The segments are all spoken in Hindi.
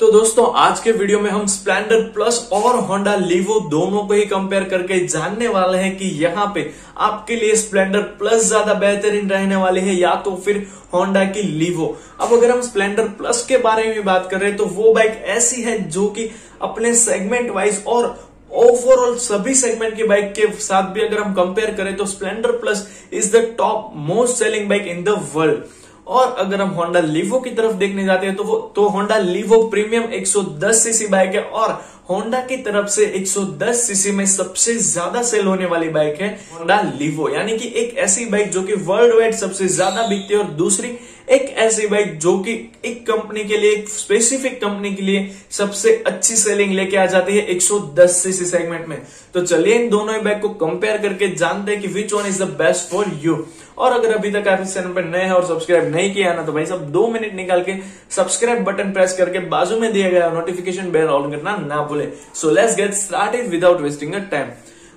तो दोस्तों आज के वीडियो में हम स्प्लेंडर प्लस और होंडा लीवो दोनों को ही कंपेयर करके जानने वाले हैं कि यहाँ पे आपके लिए स्प्लेंडर प्लस ज्यादा बेहतरीन रहने वाली है या तो फिर होंडा की लीवो। अब अगर हम स्प्लेंडर प्लस के बारे में बात कर रहे हैं तो वो बाइक ऐसी है जो कि अपने सेगमेंट वाइज और ओवरऑल सभी सेगमेंट की बाइक के साथ भी अगर हम कंपेयर करें तो Splendor plus is the top most selling bike in the world. और अगर हम होंडा लीवो की तरफ देखने जाते हैं तो होंडा लीवो प्रीमियम 110 सीसी बाइक है और होंडा की तरफ से 110 सीसी में सबसे ज्यादा सेल होने वाली बाइक है होंडा लीवो, यानी कि एक ऐसी बाइक जो कि वर्ल्ड वाइड सबसे ज्यादा बिकती है और दूसरी एक ऐसी बाइक जो कि एक कंपनी के लिए, एक स्पेसिफिक कंपनी के लिए सबसे अच्छी सेलिंग लेके आ जाती है 110 सीसी सेगमेंट में। तो चलिए इन दोनों ही बाइक को कंपेयर करके जानते हैं कि which one is the best for you. और अगर अभी तक आप इस चैनल पर नए हैं और सब्सक्राइब नहीं किया ना तो भाई सब 2 मिनट निकाल के सब्सक्राइब बटन प्रेस करके बाजू में दिया गया नोटिफिकेशन बेल ऑन करना ना भूले। So let's get started without wasting a time.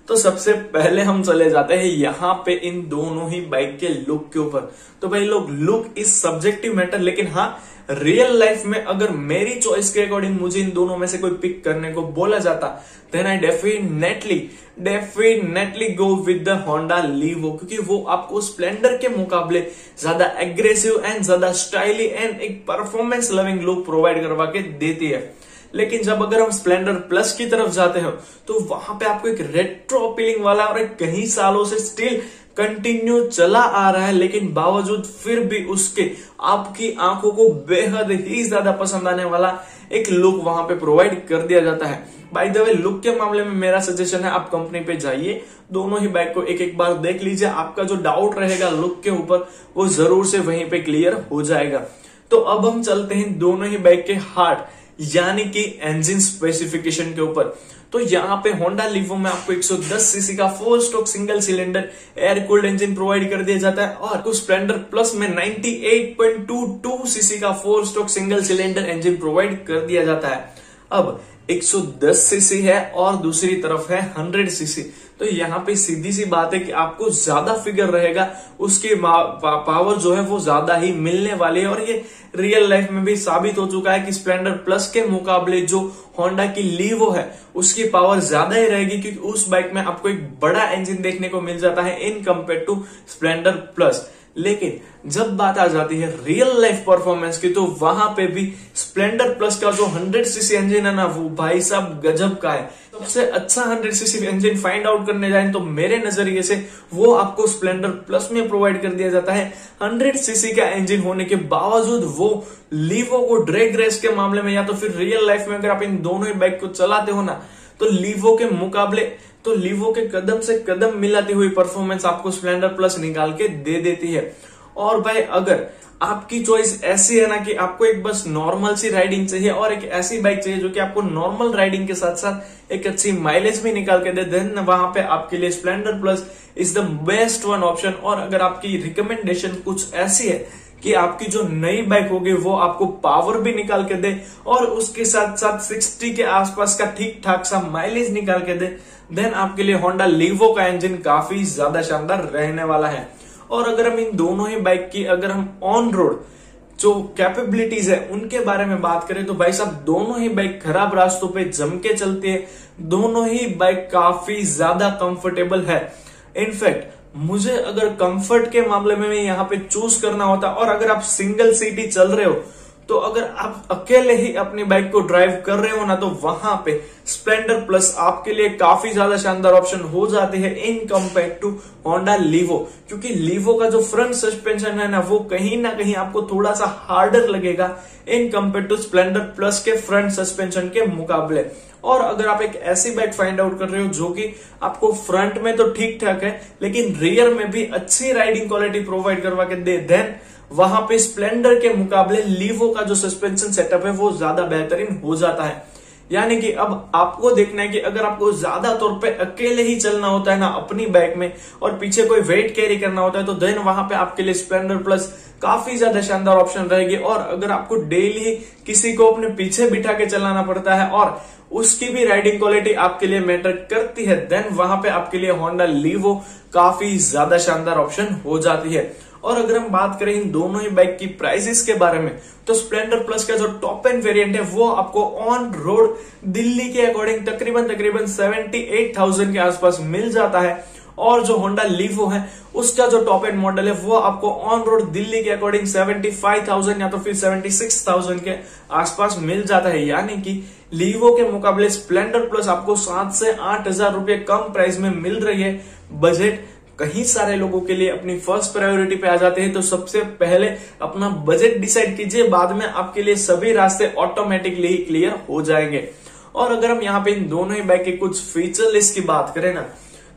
तो सबसे पहले हम चले जाते हैं यहाँ पे इन दोनों ही बाइक के लुक के ऊपर। तो भाई लोग लुक इज सब्जेक्टिव मैटर, लेकिन हाँ रियल लाइफ में अगर मेरी चॉइस के अकॉर्डिंग मुझे इन दोनों में से कोई पिक करने को बोला जाता then I definitely go with the Honda Livo, क्योंकि वो आपको स्प्लेंडर के मुकाबले ज्यादा एग्रेसिव एंड ज्यादा स्टाइली एंड एक परफॉर्मेंस लविंग लुक प्रोवाइड करवा के देती है। लेकिन जब अगर हम स्प्लेंडर प्लस की तरफ जाते हो तो वहां पे आपको एक रेट्रो अपीलिंग वाला और एक कई सालों से स्टिल कंटिन्यू चला आ रहा है, लेकिन बावजूद फिर भी उसके आपकी आंखों को बेहद ही ज्यादा पसंद आने वाला एक लुक वहां पे प्रोवाइड कर दिया जाता है। बाय द वे लुक के मामले में मेरा सजेशन है आप कंपनी पे जाइए, दोनों ही बाइक को एक बार देख लीजिए, आपका जो डाउट रहेगा लुक के ऊपर वो जरूर से वहीं पे क्लियर हो जाएगा। तो अब हम चलते हैं दोनों ही बाइक के हार्ट यानी कि इंजन स्पेसिफिकेशन के ऊपर। तो यहाँ पे होंडा लीवो में आपको 110 सीसी का 4 stroke single cylinder air cooled engine provide कर दिया जाता है और स्प्लेंडर प्लस में 98.22 सीसी का 4 stroke single cylinder engine provide कर दिया जाता है। अब 110 सीसी है और दूसरी तरफ है 100 सीसी, तो यहाँ पे सीधी सी बात है कि आपको ज्यादा फिगर रहेगा, उसकी पावर जो है वो ज्यादा ही मिलने वाली है। और ये रियल लाइफ में भी साबित हो चुका है कि स्प्लेंडर प्लस के मुकाबले जो होंडा की लीवो है उसकी पावर ज्यादा ही रहेगी, क्योंकि उस बाइक में आपको एक बड़ा इंजन देखने को मिल जाता है in compare to Splendor plus. लेकिन जब बात आ जाती है रियल लाइफ परफॉर्मेंस की तो वहां पे भी स्प्लेंडर प्लस का जो 100 सीसी इंजन है ना वो भाई साहब गजब का है। सबसे अच्छा 100 सीसी इंजन फाइंड आउट करने जाए तो मेरे नजरिए से वो आपको स्प्लेंडर प्लस में प्रोवाइड कर दिया जाता है। 100 सीसी का इंजन होने के बावजूद वो लीवो को ड्रैग रेस के मामले में या तो फिर रियल लाइफ में अगर आप इन दोनों ही बाइक को चलाते हो ना तो लीवो के मुकाबले तो लीवो के कदम से कदम मिलाती हुई परफॉर्मेंस आपको स्प्लेंडर प्लस निकाल के दे देती है। और भाई अगर आपकी चॉइस ऐसी है ना कि आपको एक बस नॉर्मल सी राइडिंग चाहिए और एक ऐसी बाइक चाहिए जो कि आपको नॉर्मल राइडिंग के साथ साथ एक अच्छी माइलेज भी निकाल के दे, देन वहां पे आपके लिए Splendor plus is the best one option. और अगर आपकी रिकमेंडेशन कुछ ऐसी है कि आपकी जो नई बाइक होगी वो आपको पावर भी निकाल के दे और उसके साथ साथ 60 के आसपास का ठीक ठाक सा माइलेज निकाल के दे, देन आपके लिए होंडा लीवो का इंजन काफी ज्यादा शानदार रहने वाला है। और अगर हम इन दोनों ही बाइक की अगर हम ऑन रोड जो कैपेबिलिटीज है उनके बारे में बात करें तो भाई साहब दोनों ही बाइक खराब रास्तों पे जम के चलती है, दोनों ही बाइक काफी ज्यादा कंफर्टेबल है। इनफैक्ट मुझे अगर कंफर्ट के मामले में यहाँ पे चूज करना होता और अगर आप सिंगल सीट ही चल रहे हो तो अगर आप अकेले ही अपनी बाइक को ड्राइव कर रहे हो ना तो वहां पे स्प्लेंडर प्लस आपके लिए काफी ज्यादा शानदार ऑप्शन हो जाती है in compare to Honda Livo, क्योंकि लीवो का जो फ्रंट सस्पेंशन है ना वो कहीं ना कहीं आपको थोड़ा सा हार्डर लगेगा in compare to Splendor plus के फ्रंट सस्पेंशन के मुकाबले। और अगर आप एक ऐसी बाइक फाइंड आउट कर रहे हो जो कि आपको फ्रंट में तो ठीक ठाक है लेकिन रियर में भी अच्छी राइडिंग क्वालिटी प्रोवाइड करवा के दे, देन वहां पे स्प्लेंडर के मुकाबले लीवो का जो सस्पेंशन सेटअप है वो ज्यादा बेहतरीन हो जाता है। यानी कि अब आपको देखना है कि अगर आपको ज्यादा तौर पे अकेले ही चलना होता है ना अपनी बाइक में और पीछे कोई वेट कैरी करना होता है तो देन वहां पे आपके लिए स्प्लेंडर प्लस काफी ज्यादा शानदार ऑप्शन रहेगी। और अगर आपको डेली किसी को अपने पीछे बिठा के चलाना पड़ता है और उसकी भी राइडिंग क्वालिटी आपके लिए मैटर करती है, देन वहां पे आपके लिए होंडा लीवो काफी ज्यादा शानदार ऑप्शन हो जाती है। और अगर हम बात करें इन दोनों ही बाइक की प्राइसेस के बारे में, तो स्प्लेंडर प्लस का जो टॉप एंड वेरिएंट है वो आपको ऑन रोड दिल्ली के अकॉर्डिंग तकरीबन 78,000 के आसपास मिल जाता है। और जो होंडा लीवो है उसका जो टॉप एंड मॉडल है वो आपको ऑन रोड दिल्ली के अकॉर्डिंग 75,000 या तो फिर 76,000 के आसपास मिल जाता है। यानी कि लीवो के मुकाबले स्प्लेंडर प्लस आपको 7 से 8,000 रुपए कम प्राइस में मिल रही है। बजट कहीं सारे लोगों के लिए अपनी फर्स्ट प्रायोरिटी पे आ जाते हैं, तो सबसे पहले अपना बजट डिसाइड कीजिए, बाद में आपके लिए सभी रास्ते ऑटोमेटिकली क्लियर हो जाएंगे। और अगर हम यहाँ पे इन दोनों ही बाइक के कुछ फीचर लिस्ट की बात करें ना,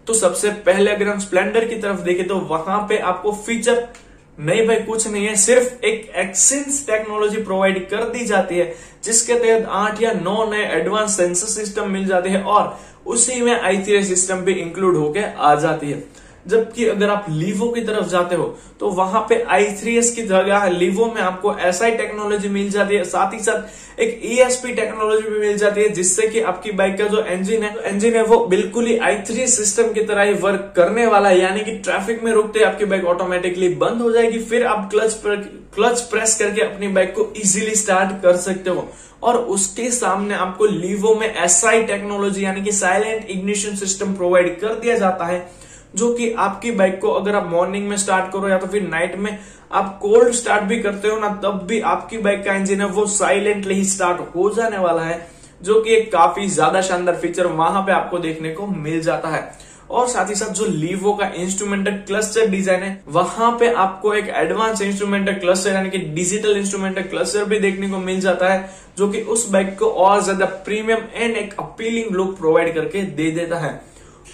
तो सबसे पहले अगर हम स्प्लेंडर की तरफ देखें तो वहां पे आपको फीचर नहीं भाई कुछ नहीं है, सिर्फ एक एक्सेंस टेक्नोलॉजी प्रोवाइड कर दी जाती है जिसके तहत 8 या 9 नए एडवांस सेंसर सिस्टम मिल जाते हैं और उसी में i3 सिस्टम भी इंक्लूड होके आ जाती है। जबकि अगर आप लीवो की तरफ जाते हो तो वहां पे i3s की जगह लीवो में आपको SI टेक्नोलॉजी मिल जाती है, साथ ही साथ एक ESP टेक्नोलॉजी भी मिल जाती है, जिससे कि आपकी बाइक का जो इंजन है वो बिल्कुल ही i3 सिस्टम की तरह ही वर्क करने वाला है। यानी कि ट्रैफिक में रुकते आपकी बाइक ऑटोमेटिकली बंद हो जाएगी, फिर आप क्लच प्रेस करके अपनी बाइक को इजीली स्टार्ट कर सकते हो। और उसके सामने आपको लीवो में SI टेक्नोलॉजी यानी कि साइलेंट इग्निशन सिस्टम प्रोवाइड कर दिया जाता है, जो कि आपकी बाइक को अगर आप मॉर्निंग में स्टार्ट करो या तो फिर नाइट में आप कोल्ड स्टार्ट भी करते हो ना, तब भी आपकी बाइक का इंजन है वो साइलेंटली ही स्टार्ट हो जाने वाला है, जो कि एक काफी ज्यादा शानदार फीचर वहां पे आपको देखने को मिल जाता है। और साथ ही साथ जो लीवो का इंस्ट्रूमेंटल क्लस्टर डिजाइन है वहां पे आपको एक एडवांस इंस्ट्रूमेंटल क्लस्टर यानी कि डिजिटल इंस्ट्रूमेंटल क्लस्टर भी देखने को मिल जाता है, जो कि उस बाइक को और ज्यादा प्रीमियम एंड एक अपीलिंग लुक प्रोवाइड करके दे देता है।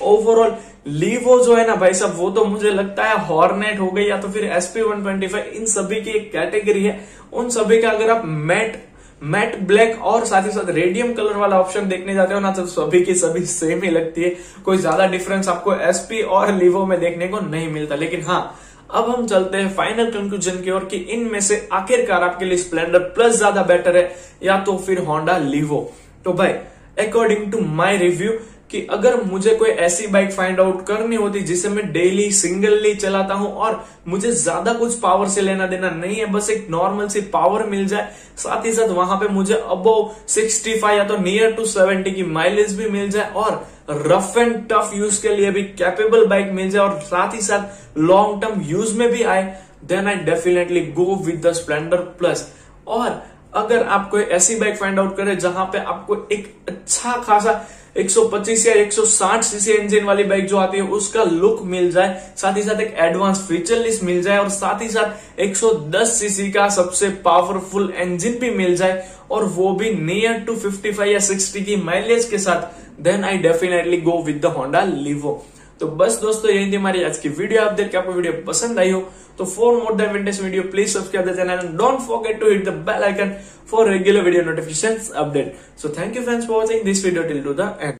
ओवरऑल लीवो जो है ना भाई साहब, वो तो मुझे लगता है हॉर्नेट हो गई या तो फिर SP125 इन सभी की एक कैटेगरी है। उन सभी का अगर आप मैट ब्लैक और साथ ही साथ रेडियम कलर वाला ऑप्शन देखने जाते हो ना, तो सभी की सभी सेम ही लगती है, कोई ज्यादा डिफरेंस आपको SP और लीवो में देखने को नहीं मिलता। लेकिन हाँ, अब हम चलते हैं फाइनल कंक्लूजन की ओर कि इनमें से आखिरकार आपके लिए स्प्लेंडर प्लस ज्यादा बेटर है या तो फिर होंडा लीवो। तो भाई अकॉर्डिंग टू माई रिव्यू कि अगर मुझे कोई ऐसी बाइक फाइंड आउट करनी होती जिसे मैं डेली सिंगलली चलाता हूं और मुझे ज्यादा कुछ पावर से लेना देना नहीं है, बस एक नॉर्मल सी पावर मिल जाए, साथ ही साथ वहां पे मुझे अबव 65 या तो नियर टू 70 की माइलेज भी मिल जाए और रफ एंड टफ यूज के लिए भी कैपेबल बाइक मिल जाए और साथ ही साथ लॉन्ग टर्म यूज में भी आए, then I definitely go with the Splendor plus. और अगर आप कोई ऐसी बाइक फाइंड आउट करे जहां पे आपको एक अच्छा खासा 125 या 160 सीसी इंजन वाली बाइक जो आती है उसका लुक मिल जाए, साथ ही साथ एक एडवांस फीचर लिस्ट मिल जाए और साथ ही साथ 110 सीसी का सबसे पावरफुल इंजन भी मिल जाए और वो भी नियर टू 55 या 60 की माइलेज के साथ, then I definitely go with the Honda Livo. तो बस दोस्तों यही थी हमारी आज की वीडियो। आप देख के आपको वीडियो पसंद आई हो तो for more the vintage video please subscribe the channel and don't forget to hit the bell icon for regular video notifications update. So thank you friends for watching this video till to the and.